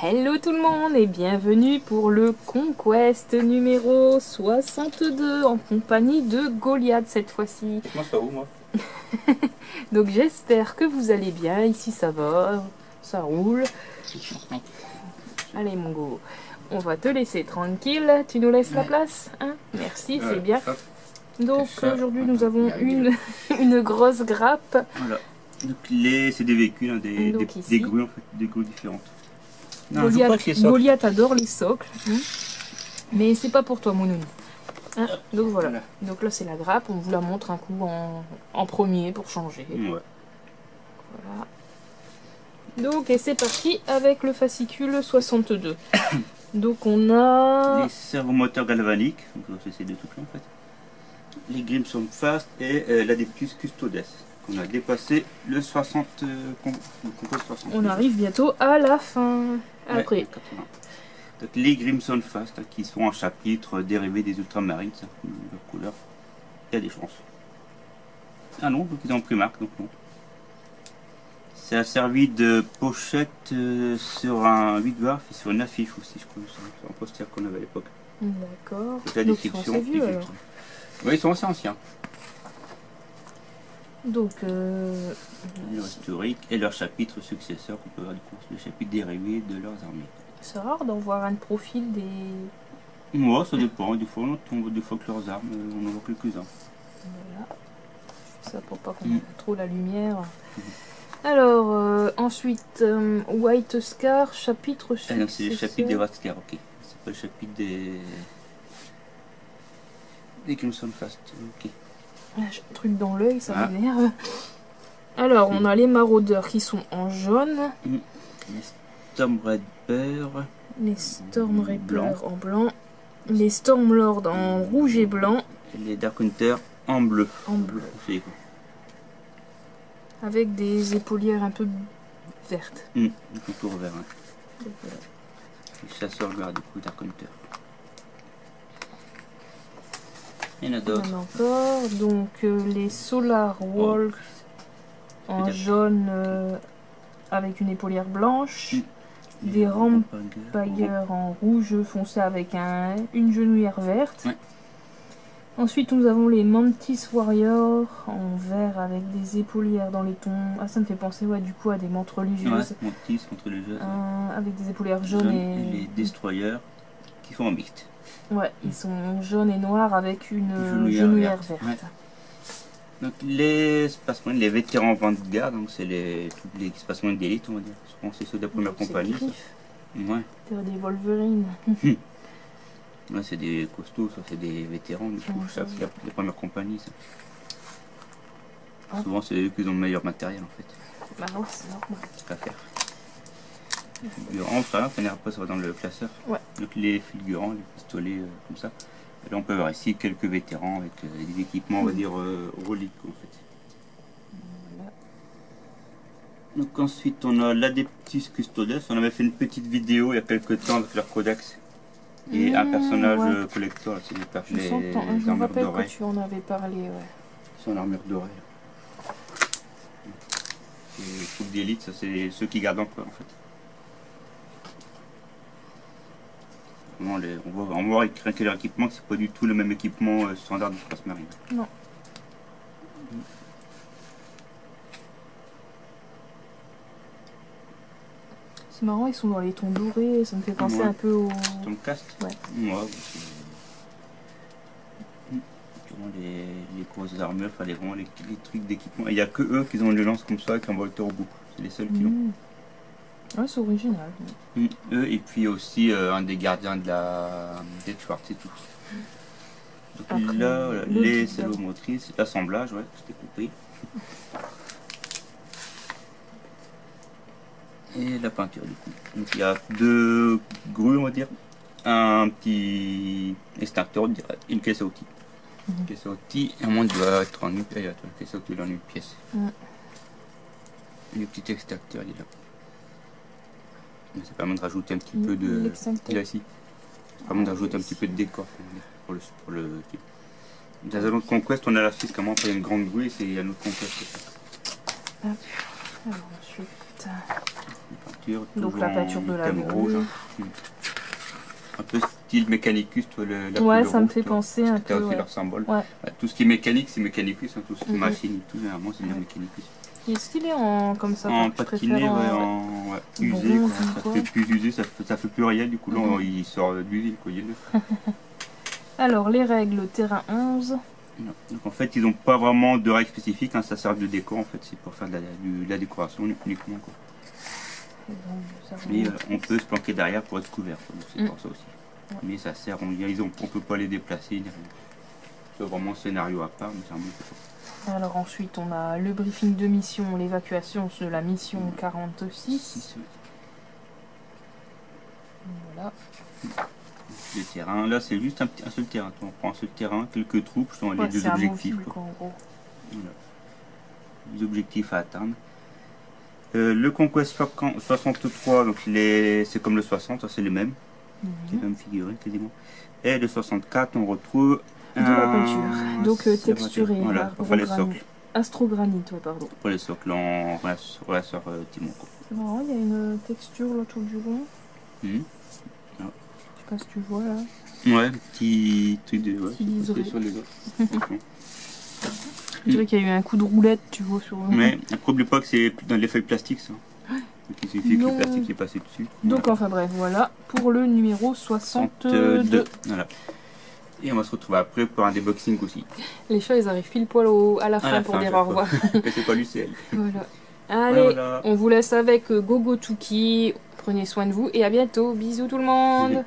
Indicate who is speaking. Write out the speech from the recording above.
Speaker 1: Hello tout le monde et bienvenue pour le Conquest numéro 62 en compagnie de Goliath cette fois-ci.
Speaker 2: Moi ça va où moi?
Speaker 1: Donc j'espère que vous allez bien, ici ça va, ça roule. Allez mon go, on va te laisser tranquille, tu nous laisses la place hein? Merci, c'est bien. Donc aujourd'hui nous avons une grosse grappe.
Speaker 2: Voilà. Donc c'est des véhicules, hein, des grues en fait, des grues différentes. Non,
Speaker 1: Goliath adore les socles, hein, mais c'est pas pour toi mon nounou. Hein, donc voilà. Donc là c'est la grappe, on vous la montre un coup en premier pour changer.
Speaker 2: Ouais.
Speaker 1: Voilà. Donc et c'est parti avec le fascicule 62. Donc on a...
Speaker 2: Les servomoteurs galvaniques, donc c'est des trucs là en fait. Les Grimson Fast et l'Adeptus Custodes. On a dépassé le 60.
Speaker 1: On arrive bientôt à la fin. Après.
Speaker 2: Ouais, donc les Grimson Fast qui sont en chapitre dérivés des ultramarines, leur couleur. Il y a des chances. Ah non, donc ils ont pris marque, donc non. Ça a servi de pochette sur un 8 warf et sur une affiche aussi, je crois. C'est un poster qu'on avait à l'époque.
Speaker 1: D'accord.
Speaker 2: La description.
Speaker 1: Vieux, alors.
Speaker 2: Oui, ils sont assez anciens.
Speaker 1: Donc,
Speaker 2: leur historique et leur chapitre successeur qu'on peut voir du coup, le chapitre dérivé de leurs armées.
Speaker 1: C'est rare d'en voir un profil des...
Speaker 2: Moi, ça dépend. Des fois, on tombe des fois que leurs armes, on en voit quelques-uns.
Speaker 1: Voilà. Je fais ça pour pas qu'on ait trop la lumière. Alors, ensuite, White Scar, chapitre successeur.
Speaker 2: C'est le chapitre des White Scar, ok. C'est pas le chapitre des Crimson Fast, ok.
Speaker 1: J'ai un truc dans l'œil, ça m'énerve. Alors, on a les maraudeurs qui sont en jaune.
Speaker 2: Les Stormreapers.
Speaker 1: Les Stormreapers en blanc. Les Stormlords en rouge et blanc.
Speaker 2: Et les Dark Hunters en bleu.
Speaker 1: En bleu. Avec des épaulières un peu vertes.
Speaker 2: Du contour vert. Hein. Voilà. Les chasseurs gardes du coup Dark Hunter. Il y en a d'autres.
Speaker 1: Encore. Donc les Solar Walks en jaune avec une épaulière blanche. Des Rampagers en rouge foncé avec une genouillère verte.
Speaker 2: Ouais.
Speaker 1: Ensuite nous avons les Mantis Warriors en vert avec des épaulières dans les tons. Ah, ça me fait penser du coup à des mantes religieuses.
Speaker 2: Ouais, Mantis contre les jeux.
Speaker 1: Avec des épaulières jaunes et
Speaker 2: les Destroyers qui font en mixte.
Speaker 1: Ouais, ils sont jaunes et noirs avec une genouillère verte. Ouais.
Speaker 2: Donc les Spacemarines, les vétérans Vanguard, donc c'est les Spacemarines d'élite, on va dire. Je pense que c'est ceux de la première compagnie. Ouais.
Speaker 1: C'est des Wolverines.
Speaker 2: Ouais, c'est des costauds, ça c'est des vétérans, du coup, ça c'est les premières compagnies. Ça. Souvent c'est eux qui ont le meilleur matériel en fait.
Speaker 1: Bah ouais, c'est normal.
Speaker 2: C'est qu'à faire. Les fulgurants, ça va dans le classeur.
Speaker 1: Ouais.
Speaker 2: Donc les fulgurants, les pistolets comme ça. Et là on peut voir ici quelques vétérans avec des équipements, on va dire, reliques en fait. Voilà. Donc ensuite on a l'Adeptus Custodes. On avait fait une petite vidéo il y a quelques temps avec leur codex. Et un personnage collector, c'est les
Speaker 1: je me rappelle que tu en avais parlé, ouais.
Speaker 2: Son armure dorée. Les troupes d'élite, ça c'est ceux qui gardent encore en fait. On voit rien que leur équipement, que c'est pas du tout le même équipement standard du Space Marine.
Speaker 1: Non. C'est marrant, ils sont dans les tons dorés, ça me fait penser un peu au...
Speaker 2: Stormcast.
Speaker 1: Ouais.
Speaker 2: Les grosses armures, les trucs d'équipement. Il n'y a que eux qui ont une lance comme ça avec un volteur au bout. C'est les seuls qui l'ont.
Speaker 1: Ouais, c'est original.
Speaker 2: Eux et puis aussi un des gardiens de la Deathwatch et tout. Donc après, là, les salvomotrices, l'assemblage, ouais, je t'ai compris. Et la peinture du coup. Donc il y a deux grues, on va dire. Un petit extincteur, une caisse à outils. Une caisse à outils, et moi il doit être en une pièce. Une caisse à outils dans une pièce. Le petit extincteur, il est là. Ça permet de rajouter un petit peu de... Il est ici. Ça permet de rajouter un petit peu de décor pour le type. Dans un autre Conquest, on a la fiche comment faire une grande grue, et c'est un autre Conquest.
Speaker 1: Alors ensuite...
Speaker 2: peinture.
Speaker 1: Donc la peinture de la
Speaker 2: thème rouge. Hein. Un peu style Mechanicus, toi, la
Speaker 1: ouais,
Speaker 2: couleur
Speaker 1: ça me
Speaker 2: rouge,
Speaker 1: fait
Speaker 2: toi.
Speaker 1: penser un
Speaker 2: C'était
Speaker 1: peu.
Speaker 2: aussi
Speaker 1: Ouais.
Speaker 2: leur symbole.
Speaker 1: Ouais.
Speaker 2: Tout ce qui est mécanique, c'est Mechanicus. Hein, tout ce qui est machine et tout, généralement, c'est bien Mechanicus.
Speaker 1: Il est stylé en comme ça.
Speaker 2: En
Speaker 1: Je
Speaker 2: patiné,
Speaker 1: préfère
Speaker 2: ouais,
Speaker 1: en
Speaker 2: usé,
Speaker 1: bronze,
Speaker 2: quoi. Ça
Speaker 1: quoi.
Speaker 2: fait plus usé, ça fait plus rien, du coup, là, il sort de l'usine, quoi. Il est neuf.
Speaker 1: Alors, les règles, terrain 11.
Speaker 2: Non. Donc en fait, ils n'ont pas vraiment de règles spécifiques, hein, ça sert de décor, en fait, c'est pour faire de la décoration uniquement, quoi. Mais on peut se planquer derrière pour être couvert, c'est pour ça aussi. Ouais. Mais ça sert, on peut pas les déplacer, ni rien. C'est vraiment un scénario à part, mais c'est un bon.
Speaker 1: Alors ensuite, on a le briefing de mission, l'évacuation de la mission 46. Voilà.
Speaker 2: Les terrains, là c'est juste un seul terrain. On prend un seul terrain, quelques troupes, sont les deux objectifs.
Speaker 1: Quoi, en gros.
Speaker 2: Voilà. Les objectifs à atteindre. Le Conquest 63, donc c'est comme le 60, c'est les mêmes. Les mêmes figurines quasiment. Et le 64, on retrouve
Speaker 1: de la peinture. Donc texturé.
Speaker 2: Voilà, pour faire les socles.
Speaker 1: Astrogranite, ouais, pardon.
Speaker 2: Pour les socles en relasseur Timon.
Speaker 1: C'est marrant, il y a une texture là autour du rond. Je sais pas si tu vois là.
Speaker 2: Ouais, petit truc de. Ouais, sur les autres.
Speaker 1: Je dirais qu'il y a eu un coup de roulette, tu vois, sur.
Speaker 2: Mais après, n'oublie pas que c'est dans les feuilles plastiques, ça. Donc il suffit que le plastique est passé dessus.
Speaker 1: Donc voilà. Enfin bref, voilà pour le numéro 62.
Speaker 2: Voilà. Et on va se retrouver après pour un déboxing aussi.
Speaker 1: Les chats, ils arrivent pile poil à la fin pour dire au revoir.
Speaker 2: Mais c'est pas l'UCL.
Speaker 1: Voilà. Allez, on vous laisse avec Gogo Tuki. Prenez soin de vous et à bientôt. Bisous tout le monde.